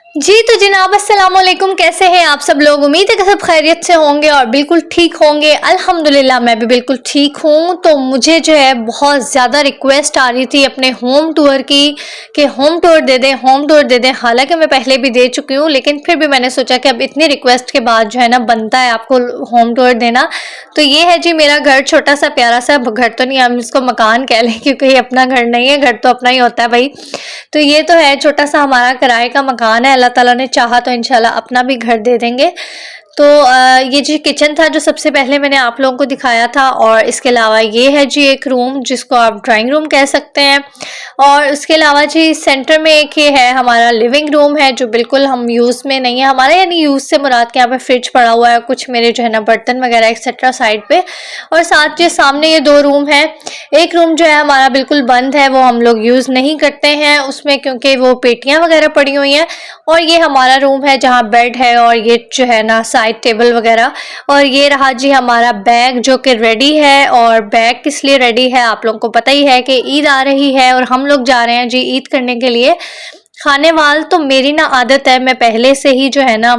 जी तो जनाब अस्सलाम वालेकुम, कैसे हैं आप सब लोग। उम्मीद है कि सब खैरियत से होंगे और बिल्कुल ठीक होंगे। अल्हम्दुलिल्लाह मैं भी बिल्कुल ठीक हूँ। तो मुझे जो है बहुत ज़्यादा रिक्वेस्ट आ रही थी अपने होम टूर की कि होम टूर दे दें, होम टूर दे दें। हालांकि मैं पहले भी दे चुकी हूँ, लेकिन फिर भी मैंने सोचा कि अब इतनी रिक्वेस्ट के बाद जो है ना बनता है आपको होम टूर देना। तो ये है जी मेरा घर, छोटा सा प्यारा सा घर तो नहीं, हम इसको मकान कह लें क्योंकि ये अपना घर नहीं है, घर तो अपना ही होता है भाई। तो ये तो है छोटा सा हमारा किराए का मकान है। अल्लाह ताला ने चाहा तो इंशाल्लाह अपना भी घर दे देंगे। तो ये जी किचन था जो सबसे पहले मैंने आप लोगों को दिखाया था, और इसके अलावा ये है जी एक रूम जिसको आप ड्राइंग रूम कह सकते हैं। और उसके अलावा जी सेंटर में एक ये है हमारा लिविंग रूम है जो बिल्कुल हम यूज़ में नहीं है हमारे, यानी यूज़ से मुराद के यहाँ पे फ्रिज पड़ा हुआ है, कुछ मेरे जो है ना बर्तन वगैरह एक्सेट्रा साइड पे। और साथ जो सामने ये दो रूम है। एक रूम जो है हमारा बिल्कुल बंद है, वो हम लोग यूज़ नहीं करते हैं उसमें क्योंकि वो पेटियां वगैरह पड़ी हुई हैं। और ये हमारा रूम है जहाँ बेड है और ये जो है ना साइड टेबल वगैरह। और ये रहा जी हमारा बैग जो कि रेडी है। और बैग किस लिए रेडी है आप लोगों को पता ही है कि ईद आ रही है और हम लोग जा रहे हैं जी ईद करने के लिए खाने वाल। तो मेरी ना आदत है, मैं पहले से ही जो है ना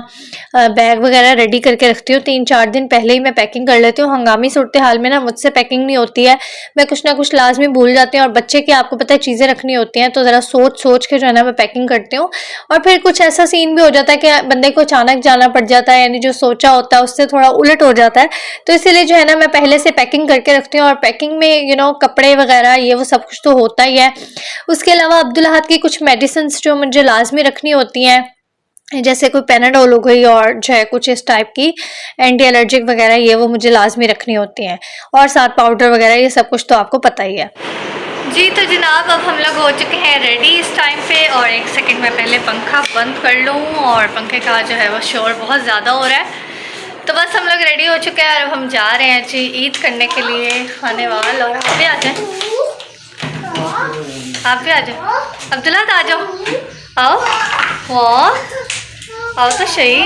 बैग वगैरह रेडी करके रखती हूँ। 3-4 दिन पहले ही मैं पैकिंग कर लेती हूँ। हंगामी सूरत हाल में ना मुझसे पैकिंग नहीं होती है, मैं कुछ ना कुछ लाजमी भूल जाती हूँ। और बच्चे की आपको पता है चीज़ें रखनी होती हैं, तो ज़रा सोच सोच के जो है ना मैं पैकिंग करती हूँ। और फिर कुछ ऐसा सीन भी हो जाता है कि बंदे को अचानक जाना पड़ जाता है, यानी जो सोचा होता है उससे थोड़ा उलट हो जाता है। तो इसीलिए जो है ना मैं पहले से पैकिंग करके रखती हूँ। और पैकिंग में कपड़े वगैरह ये वो सब कुछ तो होता ही है। उसके अलावा अब्दुल अहद की कुछ मेडिसिन जो मुझे लाजमी रखनी होती हैं, जैसे कोई पेनाडोल हो गई और जो है कुछ इस टाइप की एंटी एलर्जिक वगैरह, ये वो मुझे लाजमी रखनी होती हैं। और साथ पाउडर वगैरह ये सब कुछ तो आपको पता ही है। जी तो जनाब अब हम लोग हो चुके हैं रेडी इस टाइम पे। और एक सेकंड में पहले पंखा बंद कर लूँ, और पंखे का जो है वो शोर बहुत ज़्यादा हो रहा है। तो बस हम लोग रेडी हो चुके हैं और अब हम जा रहे हैं जी ईद करने के लिए खाने वाल। और आप भी आ जाए, आप भी आ जाओ अब्दुल्ला, आ जाओ, आओ, वाह आओ तो सही,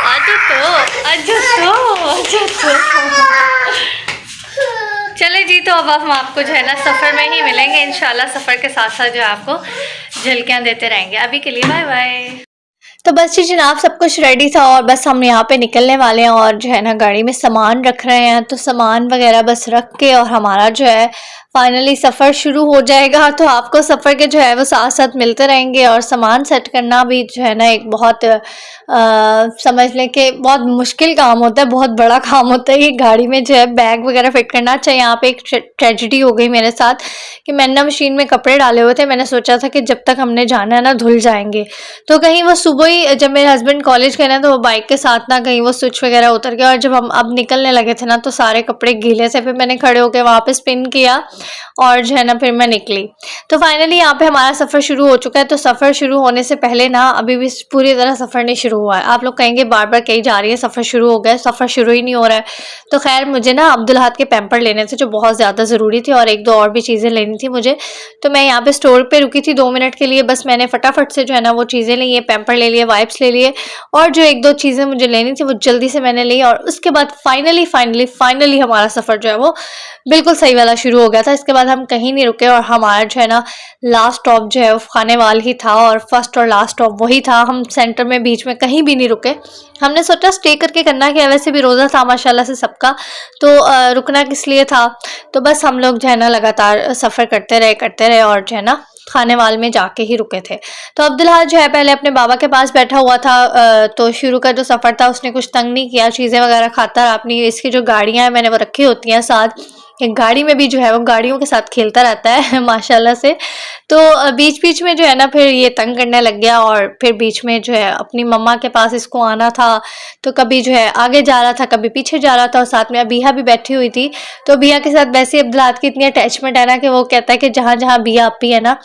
आज तो आज तो आज तो चले जी। तो अब हम आपको जो है ना सफ़र में ही मिलेंगे इंशाल्लाह। सफ़र के साथ साथ जो है आपको झलकियाँ देते रहेंगे। अभी के लिए बाय बाय। तो बस जी जनाब सब कुछ रेडी था और बस हम यहाँ पे निकलने वाले हैं। और जो है ना गाड़ी में सामान रख रहे हैं, तो सामान वगैरह बस रख के और हमारा जो है फाइनली सफ़र शुरू हो जाएगा। तो आपको सफ़र के जो है वो साथ साथ मिलते रहेंगे। और सामान सेट करना भी जो है ना एक बहुत समझ लें कि बहुत मुश्किल काम होता है, बहुत बड़ा काम होता है। ये गाड़ी में जो है बैग वगैरह फिट करना। अच्छा यहाँ पे एक ट्रेजिडी हो गई मेरे साथ कि मैंने ना मशीन में कपड़े डाले हुए थे। मैंने सोचा था कि जब तक हमने जाना है ना धुल जाएंगे। तो कहीं वो सुबह ही जब मेरे हस्बैंड कॉलेज गए ना, तो वो बाइक के साथ ना कहीं वो स्विच वगैरह उतर गया। और जब हम अब निकलने लगे थे ना, तो सारे कपड़े गीले से। फिर मैंने खड़े होकर वहाँ पे स्पिन किया और जो है ना फिर मैं निकली। तो फाइनली यहाँ पे हमारा सफ़र शुरू हो चुका है। तो सफ़र शुरू होने से पहले ना अभी भी पूरी तरह सफ़र नहीं शुरू हुआ है। आप लोग कहेंगे बार बार कही जा रही है सफ़र शुरू हो गया, सफ़र शुरू ही नहीं हो रहा है। तो खैर मुझे ना अब्दुल अहद के पैम्पर लेने थे जो बहुत ज़्यादा ज़रूरी थी, और एक दो और भी चीज़ें लेनी थी मुझे। तो मैं यहाँ पे स्टोर पे रुकी थी 2 मिनट के लिए, बस मैंने फटाफट से जो है ना वो चीज़ें ली है, पैम्पर ले लिए, वाइप्स ले लिए, और जो एक दो चीज़ें मुझे लेनी थी वो जल्दी से मैंने ली। और उसके बाद फाइनली हमारा सफ़र जो है वो बिल्कुल सही वाला शुरू हो गया था। इसके बाद हम कहीं नहीं रुके और हमारा जो है ना लास्ट स्टॉप जो है वो खाने वाल ही था, और फर्स्ट और लास्ट स्टॉप वही था। हम सेंटर में बीच में कहीं भी नहीं रुके। हमने सोचा स्टे करके करना क्या, वैसे भी रोज़ा था माशाल्लाह से सबका, तो रुकना किस लिए था। तो बस हम लोग जो है ना लगातार सफ़र करते रहे और जो है ना खाने वाल में जाके ही रुके थे। तो अब्दुल अहद जो है पहले अपने बाबा के पास बैठा हुआ था। तो शुरू का जो सफ़र था उसने कुछ तंग नहीं किया, चीज़ें वगैरह खाता रहा अपनी। इसकी जो गाड़ियाँ हैं मैंने वो रखी होती हैं साथ, एक गाड़ी में भी जो है वो गाड़ियों के साथ खेलता रहता है माशाल्लाह से। तो बीच बीच में जो है ना फिर ये तंग करने लग गया, और फिर बीच में जो है अपनी मम्मा के पास इसको आना था। तो कभी जो है आगे जा रहा था, कभी पीछे जा रहा था, और साथ में अबीहा भी बैठी हुई थी। तो अबीहा के साथ वैसे अब्दुल अहद की इतनी अटैचमेंट है ना कि वो कहता है कि जहाँ जहाँ अबीहा अपी है ना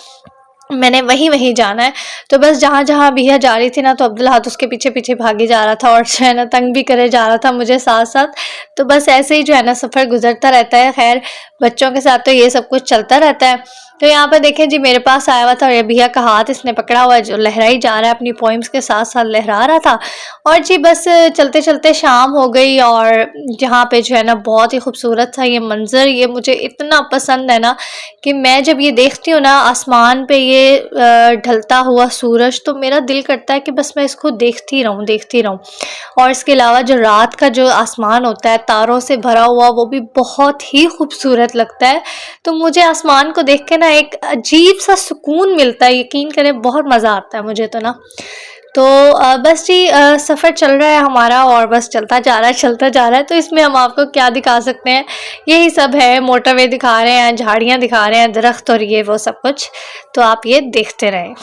मैंने वहीं जाना है। तो बस जहाँ जहाँ अबीहा जा रही थी ना, तो अब्दुल अहद उसके पीछे पीछे भागे जा रहा था और जो है ना तंग भी करे जा रहा था मुझे साथ साथ। तो बस ऐसे ही जो है ना सफ़र गुजरता रहता है। खैर बच्चों के साथ तो ये सब कुछ चलता रहता है। तो यहाँ पर देखें जी मेरे पास आया हुआ था और ये भैया का हाथ इसने पकड़ा हुआ है जो लहराई जा रहा है, अपनी पोइम्स के साथ साथ लहरा रहा था। और जी बस चलते चलते शाम हो गई और जहाँ पे जो है ना बहुत ही खूबसूरत था ये मंज़र, ये मुझे इतना पसंद है ना कि मैं जब ये देखती हूँ ना आसमान पे ये ढलता हुआ सूरज, तो मेरा दिल करता है कि बस मैं इसको देखती रहूँ देखती रहूँ। और इसके अलावा जो रात का जो आसमान होता है तारों से भरा हुआ, वो भी बहुत ही खूबसूरत लगता है। तो मुझे आसमान को देख के ना एक अजीब सा सुकून मिलता है, यकीन करें बहुत मज़ा आता है मुझे तो ना। तो बस जी सफ़र चल रहा है हमारा और बस चलता जा रहा है चलता जा रहा है। तो इसमें हम आपको क्या दिखा सकते हैं, यही सब है, मोटरवे दिखा रहे हैं, झाड़ियाँ दिखा रहे हैं, दरख्त और ये वो सब कुछ। तो आप ये देखते रहें।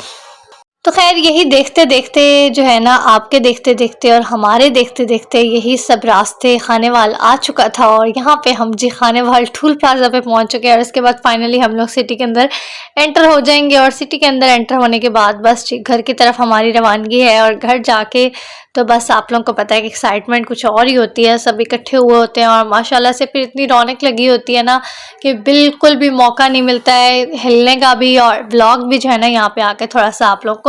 तो खैर यही देखते देखते जो है ना, आपके देखते देखते और हमारे देखते देखते यही सब रास्ते खानेवाल आ चुका था और यहाँ पे हम जी खानेवाल टूल प्लाजा पे पहुँच चुके हैं। और इसके बाद फाइनली हम लोग सिटी के अंदर एंटर हो जाएंगे और सिटी के अंदर एंटर होने के बाद बस जी घर की तरफ हमारी रवानगी है। और घर जाके तो बस आप लोगों को पता है कि एक्साइटमेंट कुछ और ही होती है, सब इकट्ठे हुए होते हैं और माशाल्लाह से फिर इतनी रौनक लगी होती है ना कि बिल्कुल भी मौका नहीं मिलता है हिलने का भी। और व्लॉग भी जो है ना यहाँ पे आके थोड़ा सा आप लोग को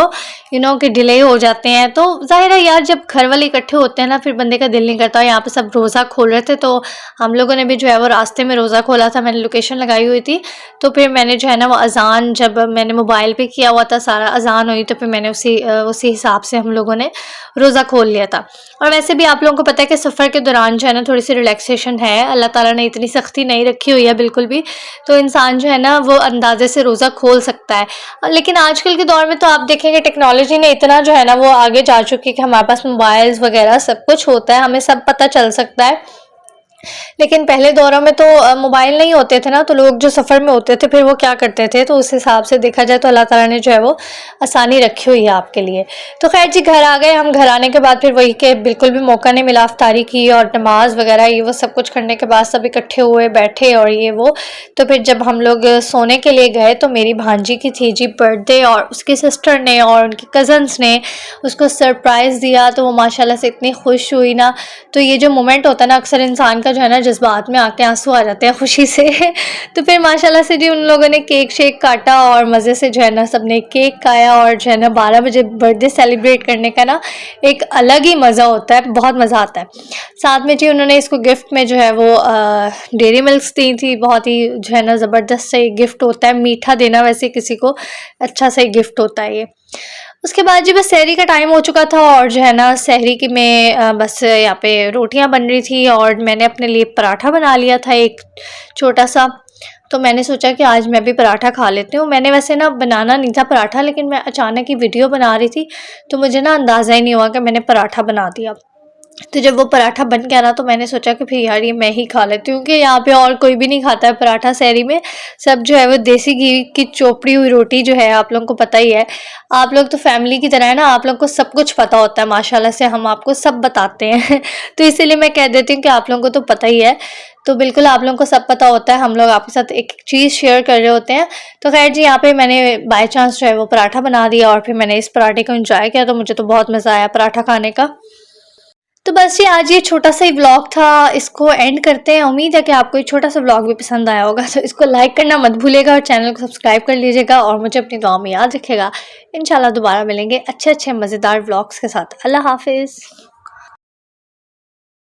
कि डिले हो जाते हैं। तो ज़ाहिर है यार जब घर वाले इकट्ठे होते हैं ना फिर बंदे का दिल नहीं करता। यहाँ पे सब रोज़ा खोल रहे थे तो हम लोगों ने भी जो है वो रास्ते में रोज़ा खोला था, मैंने लोकेशन लगाई हुई थी। तो फिर मैंने जो है ना वो अज़ान जब मैंने मोबाइल पे किया हुआ था सारा अज़ान हुई तो फिर मैंने उसी हिसाब से हम लोगों ने रोज़ा खोल लिया था। और वैसे भी आप लोगों को पता है कि सफ़र के दौरान जो है ना थोड़ी सी रिलैक्सेशन है, अल्लाह ताला ने इतनी सख्ती नहीं रखी हुई है बिल्कुल भी। तो इंसान जो है ना वो अंदाज़े से रोज़ा खोल सकता है। लेकिन आजकल के दौर में तो आप देखेंगे टेक्नोलॉजी ने इतना जो है ना वो आगे जा चुकी है कि हमारे पास मोबाइल्स वगैरह सब कुछ होता है, हमें सब पता चल सकता है। लेकिन पहले दौरों में तो मोबाइल नहीं होते थे ना, तो लोग जो सफ़र में होते थे फिर वो क्या करते थे, तो उस हिसाब से देखा जाए तो अल्लाह ताला ने जो है वो आसानी रखी हुई है आपके लिए। तो खैर जी घर आ गए हम, घर आने के बाद फिर वही के बिल्कुल भी मौका नहीं मिला अफ्तारी की और नमाज वगैरह ये वो सब कुछ करने के बाद सब इकट्ठे हुए बैठे और ये वो। तो फिर जब हम लोग सोने के लिए गए तो मेरी भांजी की थी जी बर्थडे और उसकी सिस्टर ने और उनकी कज़न्स ने उसको सरप्राइज़ दिया। तो वो माशाल्लाह से इतनी खुश हुई ना, तो ये जो मोमेंट होता है ना अक्सर इंसान का जो है ना जज्बात में आके आंसू आ जाते हैं खुशी से। तो फिर माशाल्लाह से जी उन लोगों ने केक शेक काटा और मज़े से जो है ना सबने केक खाया और जो है ना 12 बजे बर्थडे सेलिब्रेट करने का ना एक अलग ही मज़ा होता है, बहुत मज़ा आता है। साथ में जी उन्होंने इसको गिफ्ट में जो है वो डेयरी मिल्क्स दी थी, बहुत ही जो है ना ज़बरदस्त सा गिफ्ट होता है, मीठा देना वैसे किसी को अच्छा सा गिफ्ट होता है ये। उसके बाद जी बस सहरी का टाइम हो चुका था और जो है ना सहरी की में बस यहाँ पे रोटियां बन रही थी और मैंने अपने लिए पराठा बना लिया था एक छोटा सा। तो मैंने सोचा कि आज मैं भी पराठा खा लेती हूँ। मैंने वैसे ना बनाना नहीं था पराठा, लेकिन मैं अचानक ही वीडियो बना रही थी तो मुझे ना अंदाज़ा ही नहीं हुआ कि मैंने पराठा बना दिया। तो जब वो पराठा बन गया ना तो मैंने सोचा कि फिर यार ये मैं ही खा लेती हूँ, क्योंकि यहाँ पे और कोई भी नहीं खाता है पराठा सहरी में। सब जो है वो देसी घी की चोपड़ी हुई रोटी जो है, आप लोगों को पता ही है, आप लोग तो फैमिली की तरह है ना, आप लोग को सब कुछ पता होता है माशाल्लाह से, हम आपको सब बताते हैं। तो इसीलिए मैं कह देती हूँ कि आप लोगों को तो पता ही है। तो बिल्कुल आप लोगों को सब पता होता है, हम लोग आपके साथ एक चीज़ शेयर कर रहे होते हैं। तो खैर जी यहाँ पे मैंने बाय चांस जो है वो पराठा बना दिया और फिर मैंने इस पराठे को एंजॉय किया। तो मुझे तो बहुत मज़ा आया पराठा खाने का। तो बस ये आज ये छोटा सा ही व्लॉग था, इसको एंड करते हैं। उम्मीद है कि आपको ये छोटा सा व्लॉग भी पसंद आया होगा। तो इसको लाइक करना मत भूलिएगा और चैनल को सब्सक्राइब कर लीजिएगा और मुझे अपनी दुआ में याद रखिएगा। इंशाल्लाह दोबारा मिलेंगे अच्छे अच्छे मज़ेदार व्लॉग्स के साथ। अल्लाह हाफिज़।